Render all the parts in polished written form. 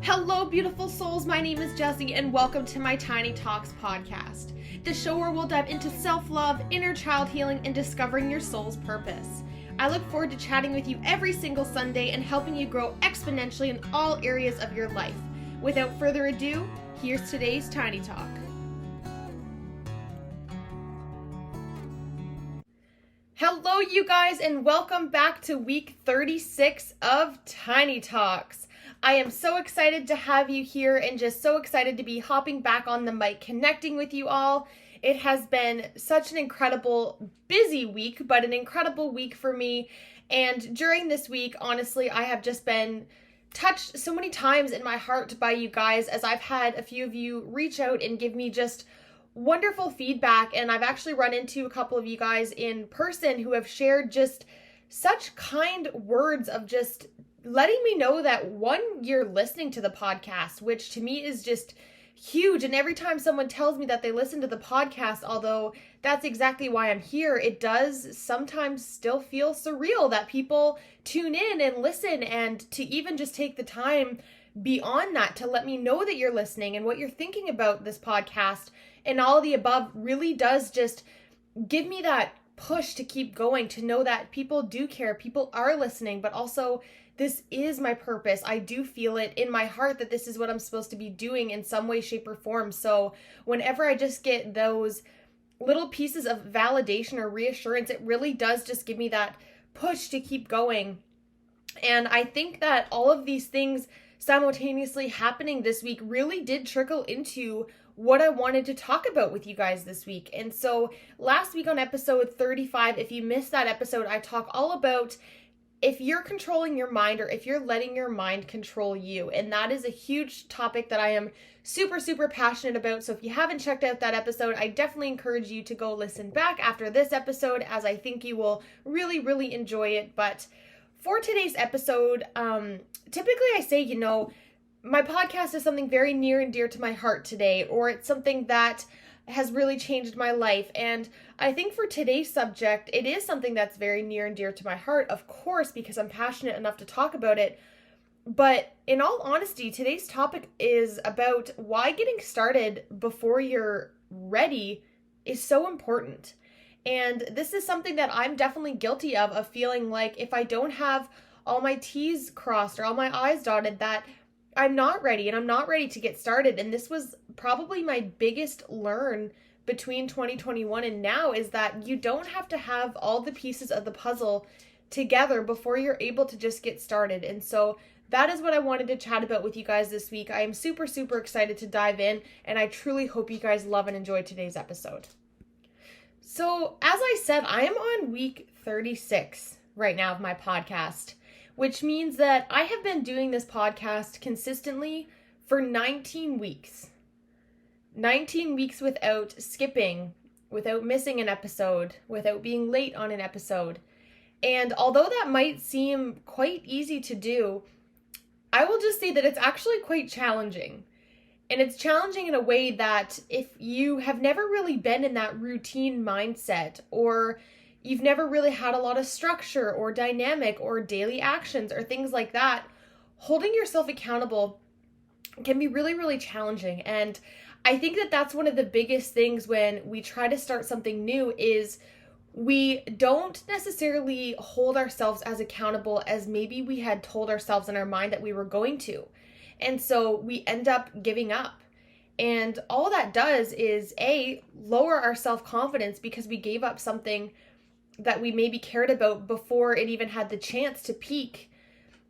Hello, beautiful souls. My name is Jessie, and welcome to my Tiny Talks podcast, the show where we'll dive into self-love, inner child healing, and discovering your soul's purpose. I look forward to chatting with you every single Sunday and helping you grow exponentially in all areas of your life. Without further ado, here's today's Tiny Talk. Hello, you guys, and welcome back to week 36 of Tiny Talks. I am so excited to have you here and just so excited to be hopping back on the mic, connecting with you all. It has been such an incredible, busy week, but an incredible week for me. And during this week, honestly, I have just been touched so many times in my heart by you guys, as I've had a few of you reach out and give me just wonderful feedback. And I've actually run into a couple of you guys in person who have shared just such kind words of just letting me know that, one, you're listening to the podcast, which to me is just huge. And every time someone tells me that they listen to the podcast, although that's exactly why I'm here, it does sometimes still feel surreal that people tune in and listen, and to even just take the time beyond that to let me know that you're listening and what you're thinking about this podcast and all of the above really does just give me that push to keep going, to know that people do care, people are listening, but also this is my purpose. I do feel it in my heart that this is what I'm supposed to be doing in some way, shape, or form. So whenever I just get those little pieces of validation or reassurance, it really does just give me that push to keep going. And I think that all of these things simultaneously happening this week really did trickle into what I wanted to talk about with you guys this week. And so last week on episode 35, if you missed that episode, I talk all about if you're controlling your mind or if you're letting your mind control you. And that is a huge topic that I am super, super passionate about. So if you haven't checked out that episode, I definitely encourage you to go listen back after this episode, as I think you will really, really enjoy it. But for today's episode, typically I say, my podcast is something very near and dear to my heart today, or it's something that has really changed my life. And I think for today's subject, it is something that's very near and dear to my heart, of course, because I'm passionate enough to talk about it. But in all honesty, today's topic is about why getting started before you're ready is so important. And this is something that I'm definitely guilty of feeling like if I don't have all my T's crossed or all my I's dotted, that I'm not ready and I'm not ready to get started. And this was probably my biggest learn between 2021 and now, is that you don't have to have all the pieces of the puzzle together before you're able to just get started. And so that is what I wanted to chat about with you guys this week. I am super, super excited to dive in, and I truly hope you guys love and enjoy today's episode. So as I said, I am on week 36 right now of my podcast, which means that I have been doing this podcast consistently for 19 weeks. 19 weeks without skipping, without missing an episode, without being late on an episode. And although that might seem quite easy to do, I will just say that it's actually quite challenging. And it's challenging in a way that if you have never really been in that routine mindset, or you've never really had a lot of structure or dynamic or daily actions or things like that, holding yourself accountable can be really, really challenging. And I think that that's one of the biggest things when we try to start something new, is we don't necessarily hold ourselves as accountable as maybe we had told ourselves in our mind that we were going to. And so we end up giving up. And all that does is lower our self-confidence, because we gave up something that we maybe cared about before it even had the chance to peak.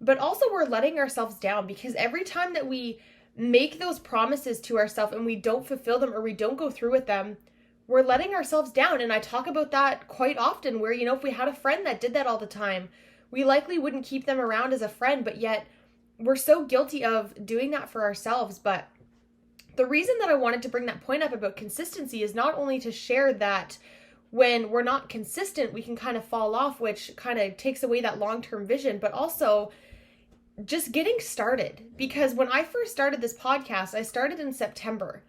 But also we're letting ourselves down, because every time that we make those promises to ourselves and we don't fulfill them or we don't go through with them, we're letting ourselves down. And I talk about that quite often, where, if we had a friend that did that all the time, we likely wouldn't keep them around as a friend, but yet we're so guilty of doing that for ourselves. But the reason that I wanted to bring that point up about consistency is not only to share that when we're not consistent, we can kind of fall off, which kind of takes away that long-term vision, but also just getting started. Because when I first started this podcast, I started in September,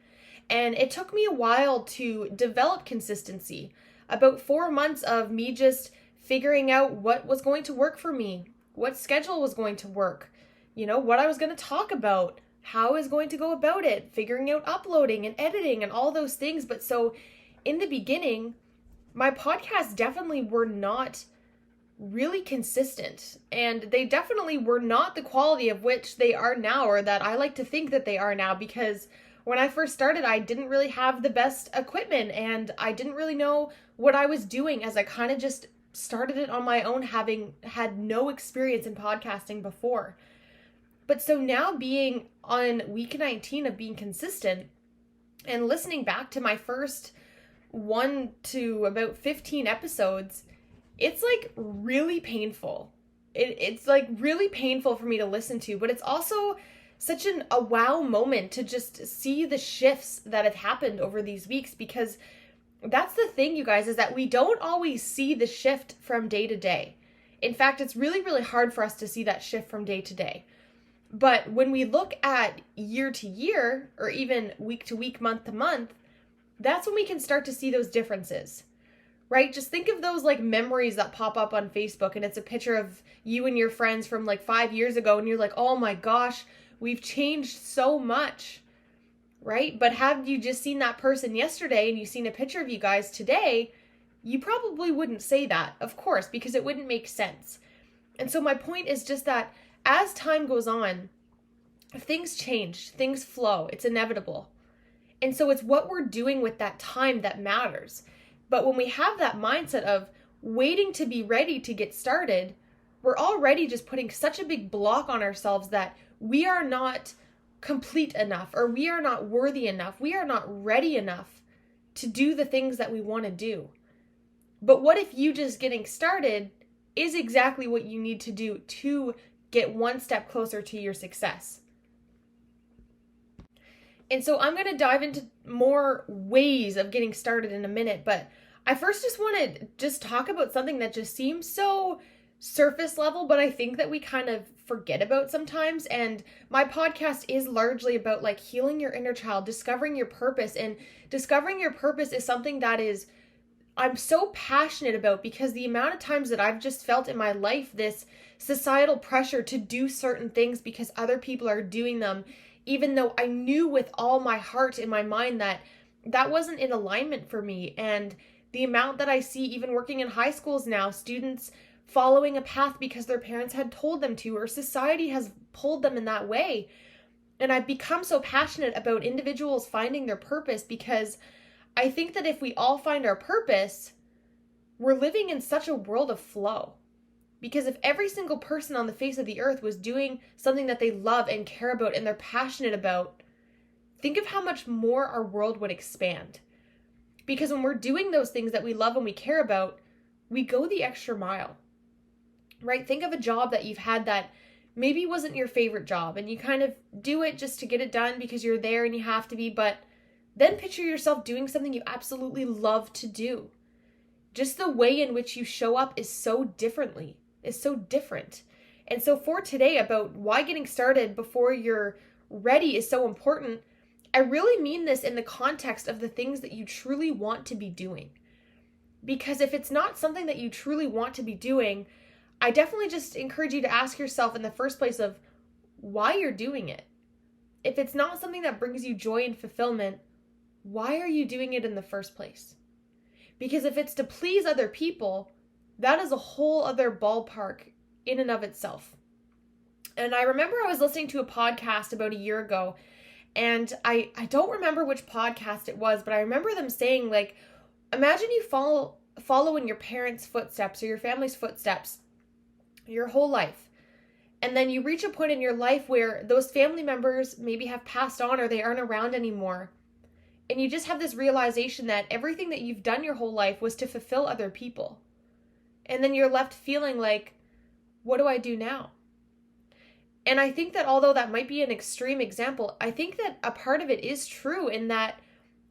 and it took me a while to develop consistency. About 4 months of me just figuring out what was going to work for me, what schedule was going to work, what I was going to talk about, how is going to go about it, figuring out uploading and editing and all those things. But so in the beginning, my podcasts definitely were not really consistent, and they definitely were not the quality of which they are now, or that I like to think that they are now, because when I first started, I didn't really have the best equipment and I didn't really know what I was doing, as I kind of just started it on my own, having had no experience in podcasting before. But so now, being on week 19 of being consistent and listening back to my first 1 to about 15 episodes, it's like really painful. It's like really painful for me to listen to, but it's also such a wow moment to just see the shifts that have happened over these weeks, because that's the thing, you guys, is that we don't always see the shift from day to day. In fact, it's really, really hard for us to see that shift from day to day. But when we look at year to year, or even week to week, month to month, that's when we can start to see those differences, right? Just think of those like memories that pop up on Facebook, and it's a picture of you and your friends from like 5 years ago, and you're like, oh my gosh, we've changed so much, right? But have you just seen that person yesterday and you seen a picture of you guys today, you probably wouldn't say that, of course, because it wouldn't make sense. And so my point is just that as time goes on, things change, things flow, it's inevitable. And so it's what we're doing with that time that matters. But when we have that mindset of waiting to be ready to get started, we're already just putting such a big block on ourselves that we are not complete enough, or we are not worthy enough, we are not ready enough to do the things that we want to do. But what if you just getting started is exactly what you need to do to get one step closer to your success? And so I'm going to dive into more ways of getting started in a minute, but I first just want to just talk about something that just seems so surface level, but I think that we kind of forget about sometimes. And my podcast is largely about like healing your inner child, discovering your purpose. And discovering your purpose is something that I'm so passionate about, because the amount of times that I've just felt in my life this societal pressure to do certain things because other people are doing them, even though I knew with all my heart in my mind that that wasn't in alignment for me. And the amount that I see, even working in high schools now, students following a path because their parents had told them to, or society has pulled them in that way. And I've become so passionate about individuals finding their purpose, because I think that if we all find our purpose, we're living in such a world of flow. Because if every single person on the face of the earth was doing something that they love and care about and they're passionate about, think of how much more our world would expand. Because when we're doing those things that we love and we care about, we go the extra mile, right? Think of a job that you've had that maybe wasn't your favorite job, and you kind of do it just to get it done because you're there and you have to be, but then picture yourself doing something you absolutely love to do. Just the way in which you show up is so different. And so for today, about why getting started before you're ready is so important, I really mean this in the context of the things that you truly want to be doing. Because if it's not something that you truly want to be doing, I definitely just encourage you to ask yourself in the first place of why you're doing it. If it's not something that brings you joy and fulfillment, why are you doing it in the first place? Because if it's to please other people, that is a whole other ballpark in and of itself. And I remember I was listening to a podcast about a year ago, and I don't remember which podcast it was, but I remember them saying, like, imagine you follow in your parents' footsteps or your family's footsteps your whole life. And then you reach a point in your life where those family members maybe have passed on or they aren't around anymore. And you just have this realization that everything that you've done your whole life was to fulfill other people. And then you're left feeling like, what do I do now? And I think that although that might be an extreme example, I think that a part of it is true, in that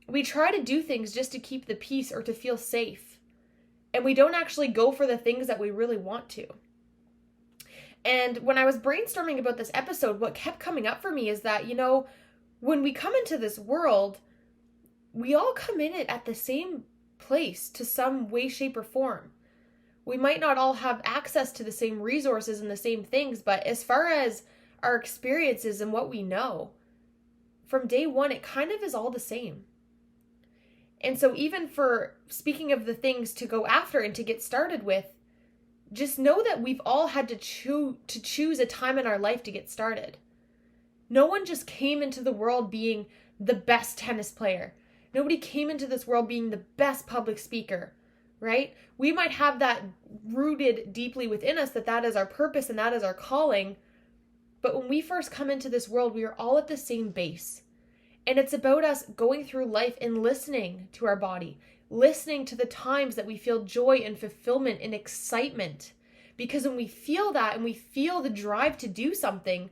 we try to do things just to keep the peace or to feel safe. And we don't actually go for the things that we really want to. And when I was brainstorming about this episode, what kept coming up for me is that, when we come into this world, we all come in it at the same place to some way, shape, or form. We might not all have access to the same resources and the same things, but as far as our experiences and what we know, from day one, it kind of is all the same. And so even for speaking of the things to go after and to get started with, just know that we've all had to choose a time in our life to get started. No one just came into the world being the best tennis player. Nobody came into this world being the best public speaker, right? We might have that rooted deeply within us, that is our purpose and that is our calling. But when we first come into this world, we are all at the same base. And it's about us going through life and listening to our body, listening to the times that we feel joy and fulfillment and excitement. Because when we feel that and we feel the drive to do something,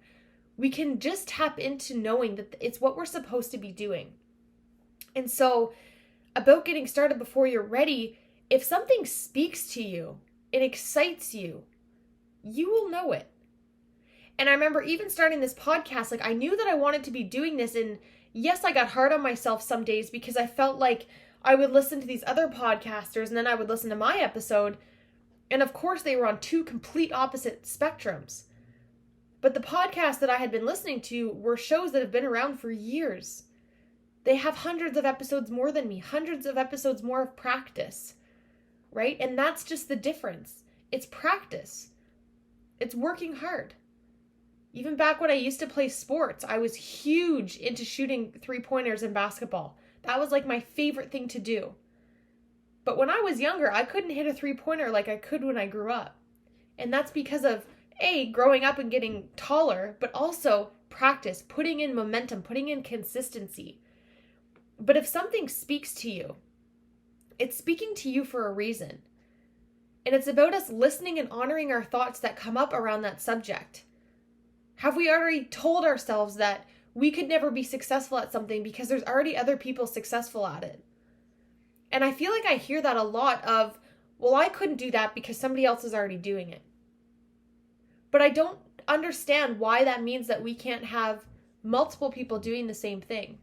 we can just tap into knowing that it's what we're supposed to be doing. And so about getting started before you're ready, if something speaks to you, it excites you, you will know it. And I remember even starting this podcast, I knew that I wanted to be doing this. And yes, I got hard on myself some days because I felt like I would listen to these other podcasters and then I would listen to my episode. And of course, they were on two complete opposite spectrums. But the podcasts that I had been listening to were shows that have been around for years. They have hundreds of episodes more than me, hundreds of episodes more of practice, right? And that's just the difference. It's practice. It's working hard. Even back when I used to play sports, I was huge into shooting three-pointers in basketball. That was my favorite thing to do. But when I was younger, I couldn't hit a three-pointer like I could when I grew up. And that's because of, growing up and getting taller, but also practice, putting in momentum, putting in consistency. But if something speaks to you, it's speaking to you for a reason. And it's about us listening and honoring our thoughts that come up around that subject. Have we already told ourselves that we could never be successful at something because there's already other people successful at it? And I feel like I hear that a lot of, well, I couldn't do that because somebody else is already doing it. But I don't understand why that means that we can't have multiple people doing the same thing.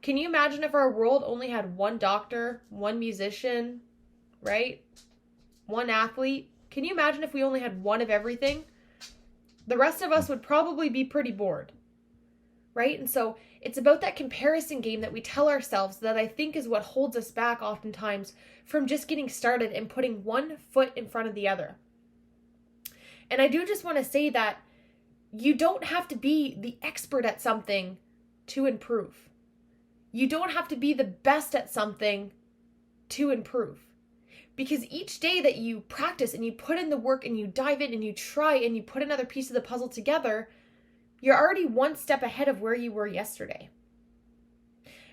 Can you imagine if our world only had one doctor, one musician, right? One athlete? Can you imagine if we only had one of everything? The rest of us would probably be pretty bored, right? And so it's about that comparison game that we tell ourselves that I think is what holds us back oftentimes from just getting started and putting one foot in front of the other. And I do just want to say that you don't have to be the expert at something to improve. You don't have to be the best at something to improve. Because each day that you practice and you put in the work and you dive in and you try and you put another piece of the puzzle together, you're already one step ahead of where you were yesterday.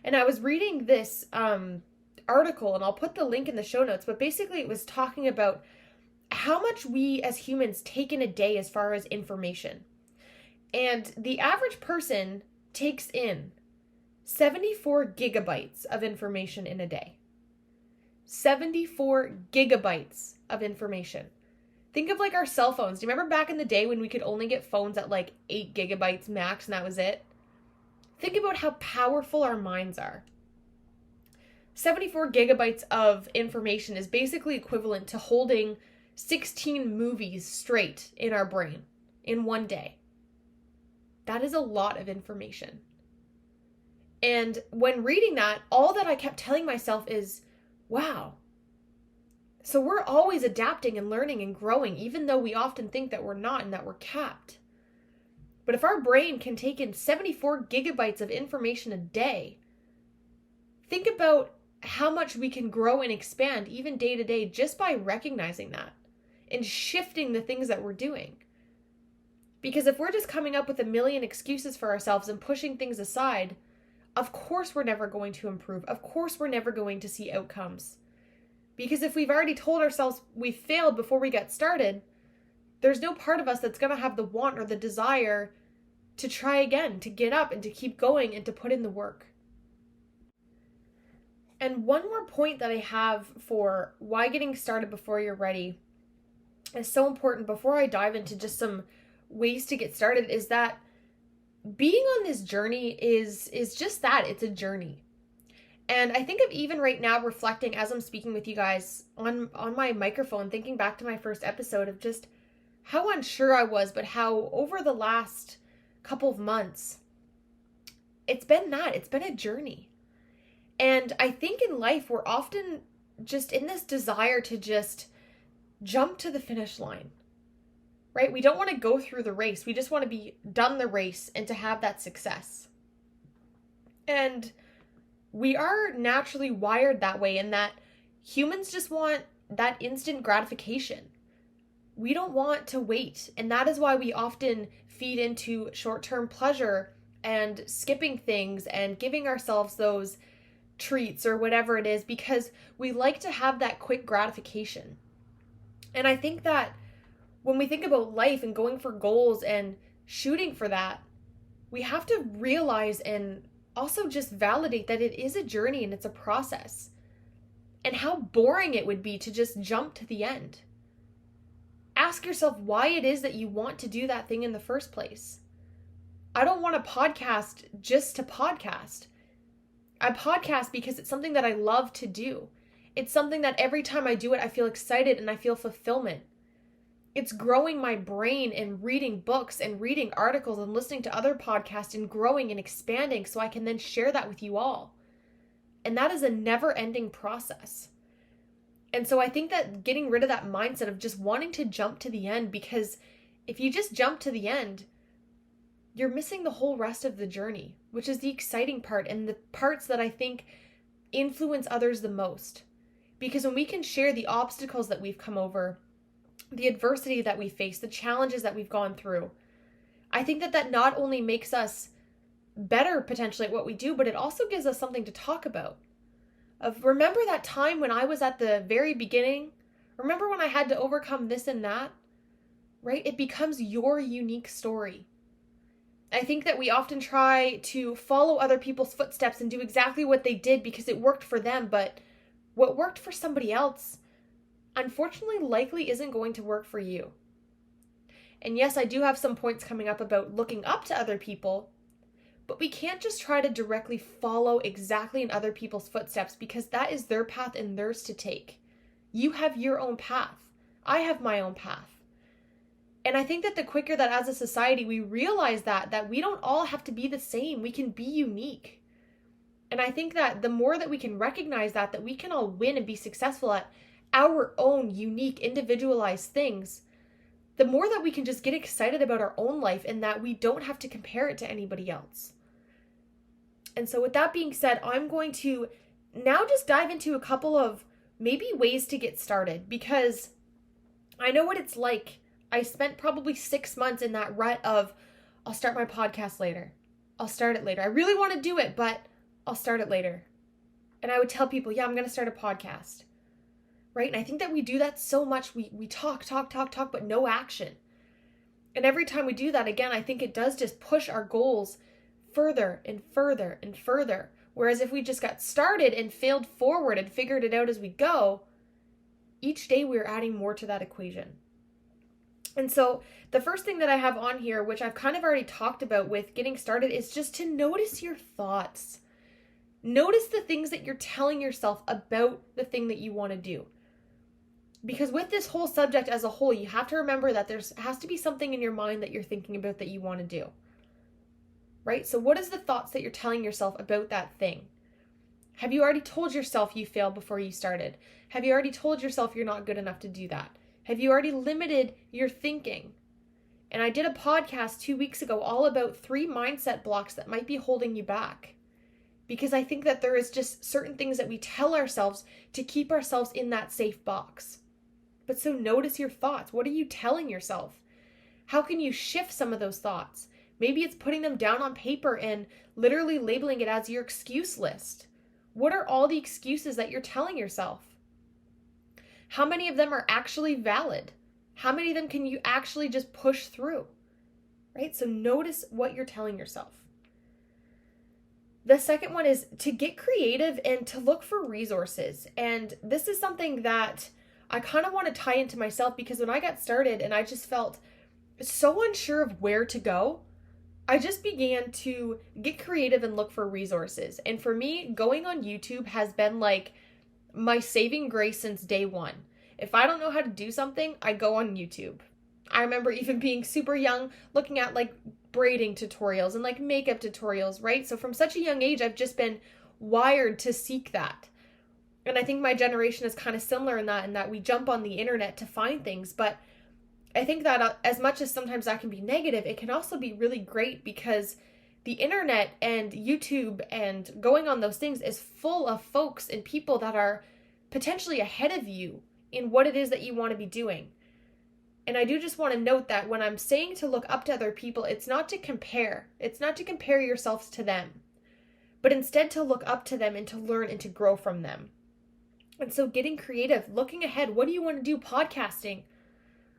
And I was reading this article, and I'll put the link in the show notes, but basically it was talking about how much we as humans take in a day as far as information. And the average person takes in 74 gigabytes of information in a day. 74 gigabytes of information. Think of our cell phones. Do you remember back in the day when we could only get phones at 8 gigabytes max and that was it? Think about how powerful our minds are. 74 gigabytes of information is basically equivalent to holding 16 movies straight in our brain in one day. That is a lot of information. And when reading that, all that I kept telling myself is, wow. So we're always adapting and learning and growing, even though we often think that we're not and that we're capped. But if our brain can take in 74 gigabytes of information a day, think about how much we can grow and expand even day to day just by recognizing that and shifting the things that we're doing. Because if we're just coming up with a million excuses for ourselves and pushing things aside, of course we're never going to improve. Of course we're never going to see outcomes. Because if we've already told ourselves we failed before we got started, there's no part of us that's going to have the want or the desire to try again, to get up and to keep going and to put in the work. And one more point that I have for why getting started before you're ready is so important before I dive into just some ways to get started is that being on this journey is just that. It's a journey. And I think of even right now reflecting as I'm speaking with you guys on my microphone, thinking back to my first episode of just how unsure I was, but how over the last couple of months, it's been a journey. And I think in life, we're often just in this desire to just jump to the finish line, right? We don't want to go through the race. We just want to be done the race and to have that success. And we are naturally wired that way, in that humans just want that instant gratification. We don't want to wait. And that is why we often feed into short-term pleasure and skipping things and giving ourselves those treats or whatever it is, because we like to have that quick gratification. And I think that when we think about life and going for goals and shooting for that, we have to realize and also just validate that it is a journey and it's a process. And how boring it would be to just jump to the end. Ask yourself why it is that you want to do that thing in the first place. I don't want to podcast just to podcast. I podcast because it's something that I love to do. It's something that every time I do it, I feel excited and I feel fulfillment. It's growing my brain and reading books and reading articles and listening to other podcasts and growing and expanding so I can then share that with you all. And that is a never-ending process. And so I think that getting rid of that mindset of just wanting to jump to the end, because if you just jump to the end, you're missing the whole rest of the journey, which is the exciting part and the parts that I think influence others the most. Because when we can share the obstacles that we've come over, the adversity that we face, the challenges that we've gone through, I think that not only makes us better potentially at what we do, but it also gives us something to talk about. Remember that time when I was at the very beginning? Remember when I had to overcome this and that? Right? It becomes your unique story. I think that we often try to follow other people's footsteps and do exactly what they did because it worked for them, but what worked for somebody else, unfortunately, likely isn't going to work for you. And yes, I do have some points coming up about looking up to other people, but we can't just try to directly follow exactly in other people's footsteps, because that is their path and theirs to take. You have your own path. I have my own path. And I think that the quicker that as a society we realize that we don't all have to be the same, we can be unique. And I think that the more that we can recognize that we can all win and be successful at our own unique, individualized things, the more that we can just get excited about our own life and that we don't have to compare it to anybody else. And so with that being said, I'm going to now just dive into a couple of maybe ways to get started, because I know what it's like. I spent probably 6 months in that rut of, I'll start my podcast later. I'll start it later. I really want to do it, but I'll start it later. And I would tell people, yeah, I'm going to start a podcast. Right? And I think that we do that so much. We talk, but no action. And every time we do that, again, I think it does just push our goals further and further and further. Whereas if we just got started and failed forward and figured it out as we go, each day we're adding more to that equation. And so the first thing that I have on here, which I've kind of already talked about with getting started, is just to notice your thoughts. Notice the things that you're telling yourself about the thing that you want to do. Because with this whole subject as a whole, you have to remember that there has to be something in your mind that you're thinking about that you want to do. Right? So what is the thoughts that you're telling yourself about that thing? Have you already told yourself you failed before you started? Have you already told yourself you're not good enough to do that? Have you already limited your thinking? And I did a podcast 2 weeks ago all about 3 mindset blocks that might be holding you back. Because I think that there is just certain things that we tell ourselves to keep ourselves in that safe box. But so notice your thoughts. What are you telling yourself? How can you shift some of those thoughts? Maybe it's putting them down on paper and literally labeling it as your excuse list. What are all the excuses that you're telling yourself? How many of them are actually valid? How many of them can you actually just push through? Right? So notice what you're telling yourself. The second one is to get creative and to look for resources. And this is something that I kind of want to tie into myself, because when I got started and I just felt so unsure of where to go, I just began to get creative and look for resources. And for me, going on YouTube has been like my saving grace since day one. If I don't know how to do something, I go on YouTube. I remember even being super young, looking at like braiding tutorials and like makeup tutorials, right? So from such a young age, I've just been wired to seek that. And I think my generation is kind of similar in that we jump on the internet to find things. But I think that as much as sometimes that can be negative, it can also be really great because the internet and YouTube and going on those things is full of folks and people that are potentially ahead of you in what it is that you want to be doing. And I do just want to note that when I'm saying to look up to other people, it's not to compare. It's not to compare yourselves to them, but instead to look up to them and to learn and to grow from them. And so getting creative, looking ahead, what do you want to do? Podcasting,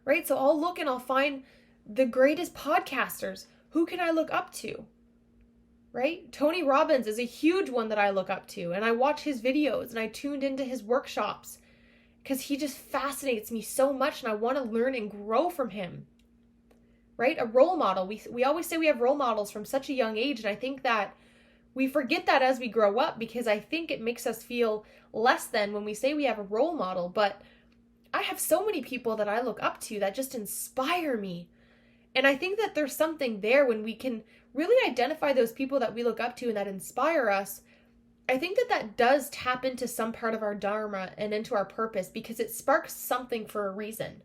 right? So I'll look and I'll find the greatest podcasters. Who can I look up to? Right? Tony Robbins is a huge one that I look up to, and I watch his videos and I tuned into his workshops because he just fascinates me so much and I want to learn and grow from him. Right? A role model. We always say we have role models from such a young age, and I think that we forget that as we grow up because I think it makes us feel less than when we say we have a role model. But I have so many people that I look up to that just inspire me. And I think that there's something there when we can really identify those people that we look up to and that inspire us. I think that does tap into some part of our dharma and into our purpose because it sparks something for a reason.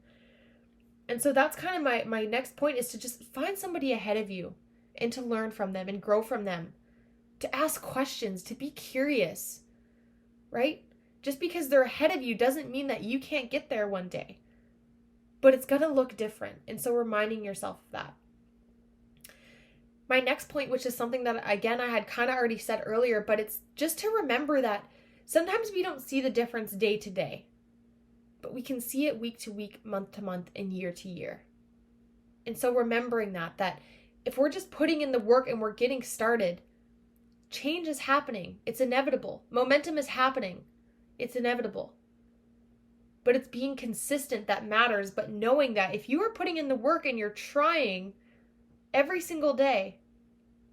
And so that's kind of my next point, is to just find somebody ahead of you and to learn from them and grow from them, to ask questions, to be curious, right? Just because they're ahead of you doesn't mean that you can't get there one day, but it's going to look different. And so reminding yourself of that. My next point, which is something that, again, I had kind of already said earlier, but it's just to remember that sometimes we don't see the difference day to day, but we can see it week to week, month to month, and year to year. And so remembering that if we're just putting in the work and we're getting started, change is happening. It's inevitable. Momentum is happening. It's inevitable. But it's being consistent that matters. But knowing that if you are putting in the work and you're trying every single day,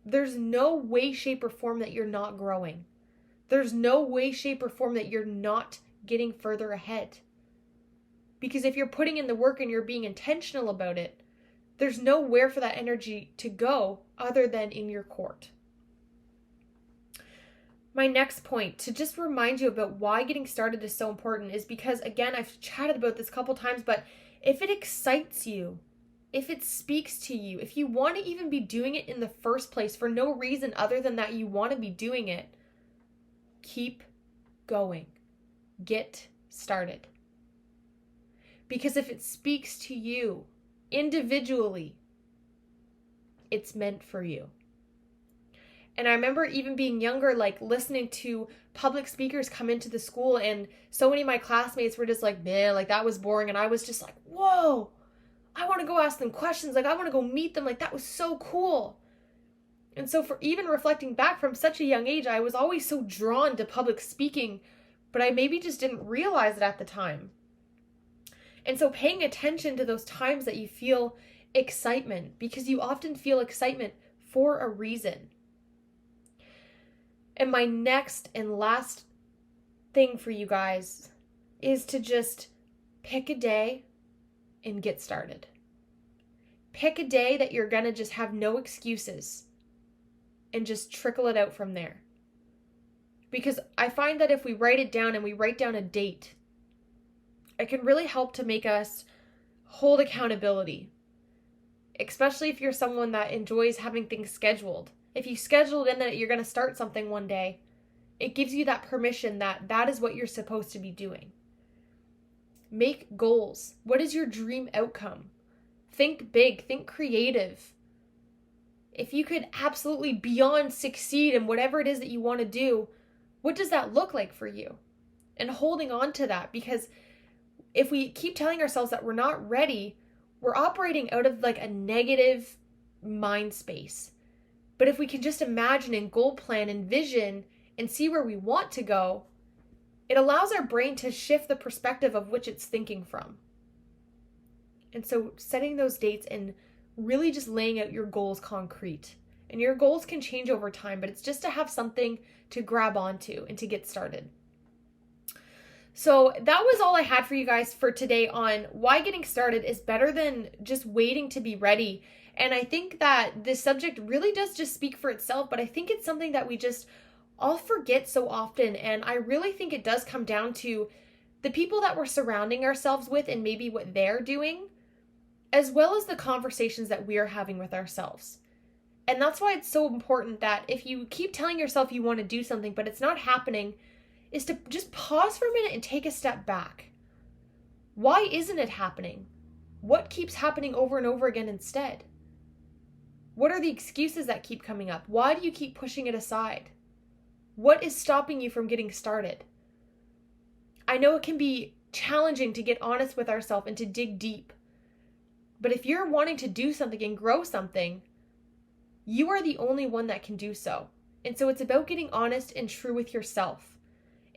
there's no way, shape, or form that you're not growing. There's no way, shape, or form that you're not getting further ahead. Because if you're putting in the work and you're being intentional about it, there's nowhere for that energy to go other than in your court. My next point, to just remind you about why getting started is so important, is because, again, I've chatted about this a couple times, but if it excites you, if it speaks to you, if you want to even be doing it in the first place for no reason other than that you want to be doing it, keep going. Get started. Because if it speaks to you individually, it's meant for you. And I remember even being younger, like listening to public speakers come into the school, and so many of my classmates were just like, man, like that was boring. And I was just like, whoa, I want to go ask them questions. Like I want to go meet them. Like that was so cool. And so for even reflecting back from such a young age, I was always so drawn to public speaking, but I maybe just didn't realize it at the time. And so paying attention to those times that you feel excitement, because you often feel excitement for a reason. And my next and last thing for you guys is to just pick a day and get started. Pick a day that you're going to just have no excuses and just trickle it out from there. Because I find that if we write it down and we write down a date, it can really help to make us hold accountability, especially if you're someone that enjoys having things scheduled. If you scheduled in that you're going to start something one day, it gives you that permission that that is what you're supposed to be doing. Make goals. What is your dream outcome? Think big, think creative. If you could absolutely beyond succeed in whatever it is that you want to do, what does that look like for you? And holding on to that, because if we keep telling ourselves that we're not ready, we're operating out of like a negative mind space. But if we can just imagine and goal plan and vision and see where we want to go, it allows our brain to shift the perspective of which it's thinking from. And so setting those dates and really just laying out your goals concrete. And your goals can change over time, but it's just to have something to grab onto and to get started. So that was all I had for you guys for today on why getting started is better than just waiting to be ready And I think that this subject really does just speak for itself, but I think it's something that we just all forget so often. And I really think it does come down to the people that we're surrounding ourselves with and maybe what they're doing, as well as the conversations that we are having with ourselves. And that's why it's so important that if you keep telling yourself you want to do something, but it's not happening, is to just pause for a minute and take a step back. Why isn't it happening? What keeps happening over and over again instead? What are the excuses that keep coming up? Why do you keep pushing it aside? What is stopping you from getting started? I know it can be challenging to get honest with ourselves and to dig deep. But if you're wanting to do something and grow something, you are the only one that can do so. And so it's about getting honest and true with yourself.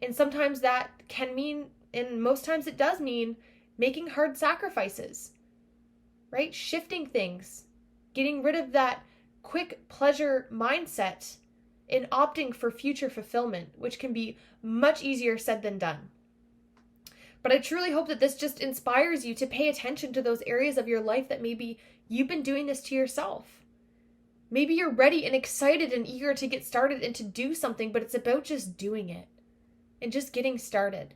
And sometimes that can mean, and most times it does mean, making hard sacrifices, right? Shifting things, getting rid of that quick pleasure mindset and opting for future fulfillment, which can be much easier said than done. But I truly hope that this just inspires you to pay attention to those areas of your life that maybe you've been doing this to yourself. Maybe you're ready and excited and eager to get started and to do something, but it's about just doing it and just getting started.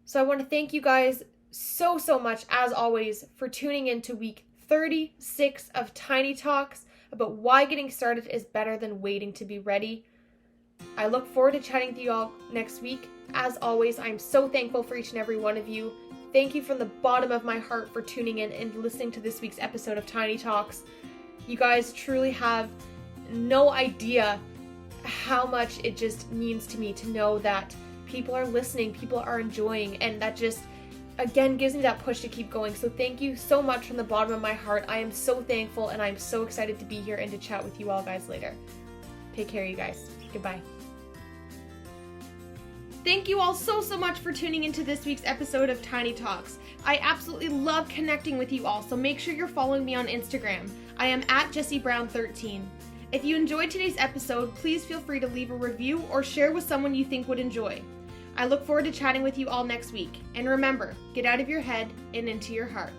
So I want to thank you guys so much, as always, for tuning in to week 36 of Tiny Talks about why getting started is better than waiting to be ready. I look forward to chatting with you all next week. As always, I'm so thankful for each and every one of you. Thank you from the bottom of my heart for tuning in and listening to this week's episode of Tiny Talks. You guys truly have no idea how much it just means to me to know that people are listening, people are enjoying, and that just, again, gives me that push to keep going. So thank you so much from the bottom of my heart. I am so thankful, and I'm so excited to be here and to chat with you all guys later. Take care, you guys. Goodbye. Thank you all so much for tuning into this week's episode of Tiny Talks. I absolutely love connecting with you all, so make sure you're following me on Instagram. I am at JessieBrown13. If you enjoyed today's episode, please feel free to leave a review or share with someone you think would enjoy. I look forward to chatting with you all next week. And remember, get out of your head and into your heart.